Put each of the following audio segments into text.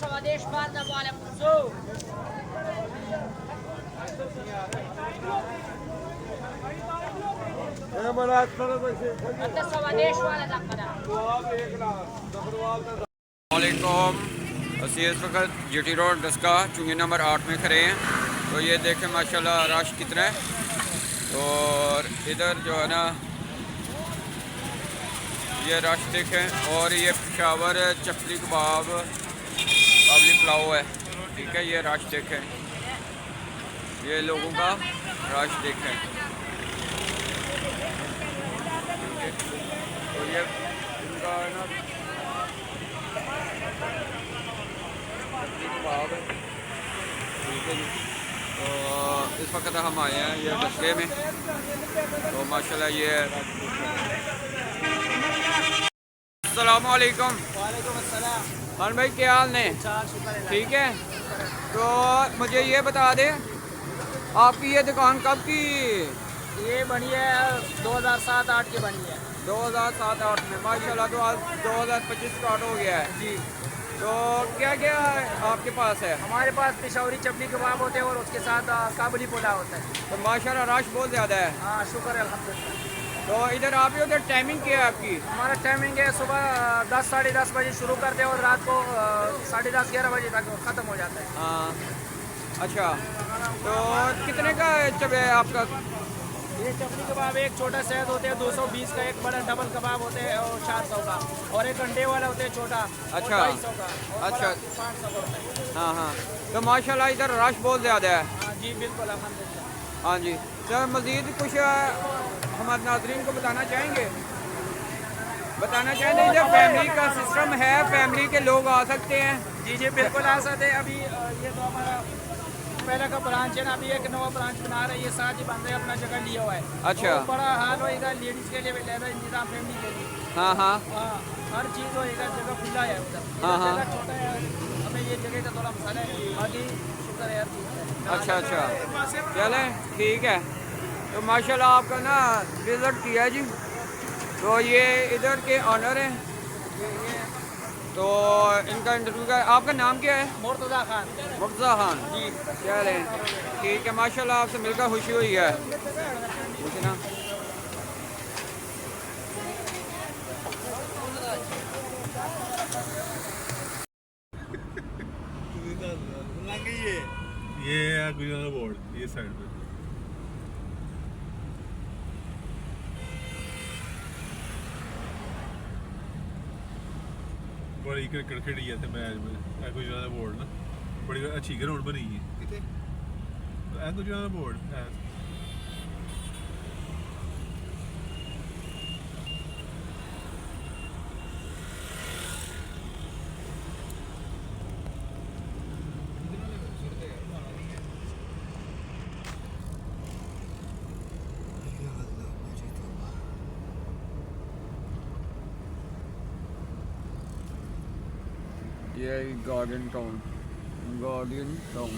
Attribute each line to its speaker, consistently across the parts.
Speaker 1: स्वदेश मारने वाले पुरुषों स्वदेश वाले
Speaker 2: वालेकुम। असी इस वक्त जीटी रोड डस्का चुंगी नंबर 8 में खड़े हैं। तो ये देखें माशाल्लाह रश कितना है। और इधर जो है ना ये रश देखें। और ये पेशावर चपली कबाब काबली पुलाव है, ठीक है। ये रश देखें, ये लोगों का रश देखें। तो ये इनका है ना कबाब है, ठीक है जी। तो इस वक्त हम आए हैं ये दस्के में। तो माशाल्लाह ये अस्सलाम वालेकुम।
Speaker 1: वालेकुम अस्सलाम।
Speaker 2: मान भाई क्या हाल ने? ठीक है। तो मुझे ये बता दें आपकी ये दुकान कब की?
Speaker 1: ये बनी है 2007-8 की बनी है।
Speaker 2: 2007-8 में माशाल्लाह। तो आज 2025 स्टार्ट हो गया है जी। तो क्या क्या आपके पास है?
Speaker 1: हमारे पास पेशावरी चपली कबाब होते हैं और उसके साथ काबुली पुलाव होता है।
Speaker 2: तो माशाल्लाह रश बहुत ज़्यादा है।
Speaker 1: हाँ शुक्र है अल्हम्दुलिल्लाह।
Speaker 2: तो इधर आप ही उधर टाइमिंग क्या है आपकी?
Speaker 1: हमारा टाइमिंग है सुबह 10 साढ़े 10 बजे शुरू करते हैं और रात को 10:30-11 बजे तक ख़त्म हो जाता है।
Speaker 2: हाँ अच्छा। तो कितने का जब है आपका?
Speaker 1: ये चपली कबाब एक छोटा सेट होते हैं 220 का, एक बड़ा डबल कबाब होते हैं और 400 का, और एक अंडे वाला होते हैं छोटा
Speaker 2: अच्छा
Speaker 1: 250 का, और
Speaker 2: अच्छा
Speaker 1: 500 का होता है।
Speaker 2: हाँ हाँ। तो माशाल्लाह इधर रश बहुत ज़्यादा है।
Speaker 1: हाँ जी बिल्कुल अल्हम्दुलिल्लाह।
Speaker 2: हाँ जी। तो मज़ीद कुछ हमारे नाज़रीन को बताना चाहेंगे? बताना चाहेंगे जब फैमिली का सिस्टम है, फैमिली के लोग आ सकते हैं?
Speaker 1: जी जी बिल्कुल आ सकते हैं। अभी ये तो हमारा पहले का ब्रांच है ना, अभी एक नया ब्रांच बना रहे हैं। ये साथ ही बंदे अपना जगह लिया हुआ है।
Speaker 2: अच्छा।
Speaker 1: तो बड़ा हाल होएगा लेडीज़ के लिए, लेना इंतजाम फैमिली के लिए।
Speaker 2: हाँ हाँ
Speaker 1: हाँ हर चीज़ होएगा, जगह खुला है उधर।
Speaker 2: हाँ हाँ।
Speaker 1: जगह छोटा है, हमें ये जगह का थोड़ा मसाला है, बाकी शुक्र है हर चीज़।
Speaker 2: अच्छा अच्छा चलें ठीक है। तो माशाल्लाह आपका ना विज़िट किया जी। तो ये इधर के ऑनर हैं। तो इनका इंटरव्यू का आपका नाम क्या है?
Speaker 1: मुर्तज़ा खान।
Speaker 2: मुर्तज़ा खान जी। चलें ठीक है। माशाल्लाह आपसे मिलकर खुशी हुई है। ठीक है ना।
Speaker 3: ये है गुजरात बोर्ड, ये साइड पे बड़ी क्रिकेट खेडी है मैच में। गुजरात बोर्ड ना बड़ी अच्छी ग्राउंड बनी है। गुजरात बोर्ड है।
Speaker 2: ये गार्डन टाउन, गार्डन टाउन।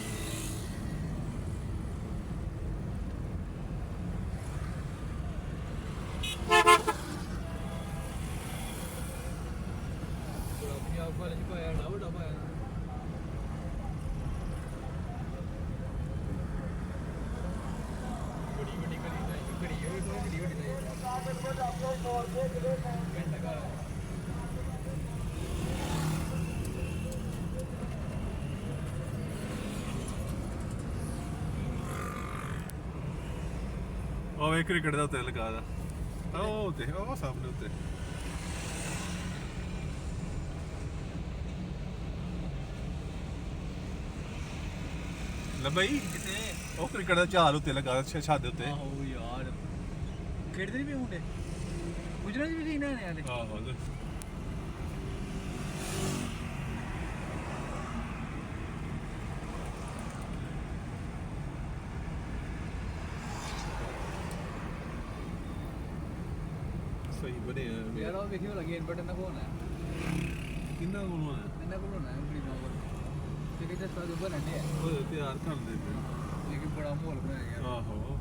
Speaker 3: ਉਹ ਇੱਕ ਕ੍ਰਿਕਟ ਦਾ ਉੱਤੇ ਲਗਾ ਦਾ ਉਹ ਉੱਤੇ ਉਹ ਸਾਹਮਣੇ ਉੱਤੇ ਲੰਬਾਈ ਕਿਤੇ ਉਹ ਕ੍ਰਿਕਟ ਦਾ ਝਾਲ ਉੱਤੇ ਲਗਾ ਦਾ ਛੱਤ ਦੇ ਉੱਤੇ।
Speaker 1: ਆਹੋ ਯਾਰ ਖੇਡਦੇ ਨਹੀਂ ਪਏ ਮੁੰਡੇ ਗੁਜਰਾਤ ਵੀ ਨਹੀਂ ਨਾ ਆਲੇ।
Speaker 3: ਆਹੋ सही बने
Speaker 1: यार ਉਹ ਵੇਖਿਓ ਲੱਗੇ ਇਨਵਰਟਰ ਨਾ ਕੋਣ ਹੈ
Speaker 3: किन्ना कोल होना
Speaker 1: ਇਹਨਾਂ ਕੋਲ ਹੋਣਾ ਹੈ ਉਂਗਲੀ ਨਾਲ ਤੇ
Speaker 3: ਉਹ ਤਿਆਰ ਕਰ ਦੇ
Speaker 4: ਲੇਕਿਨ ਬੜਾ ਮਾਹੌਲ ਬਣਾਇਆ ਗਿਆ
Speaker 3: ਆਹੋ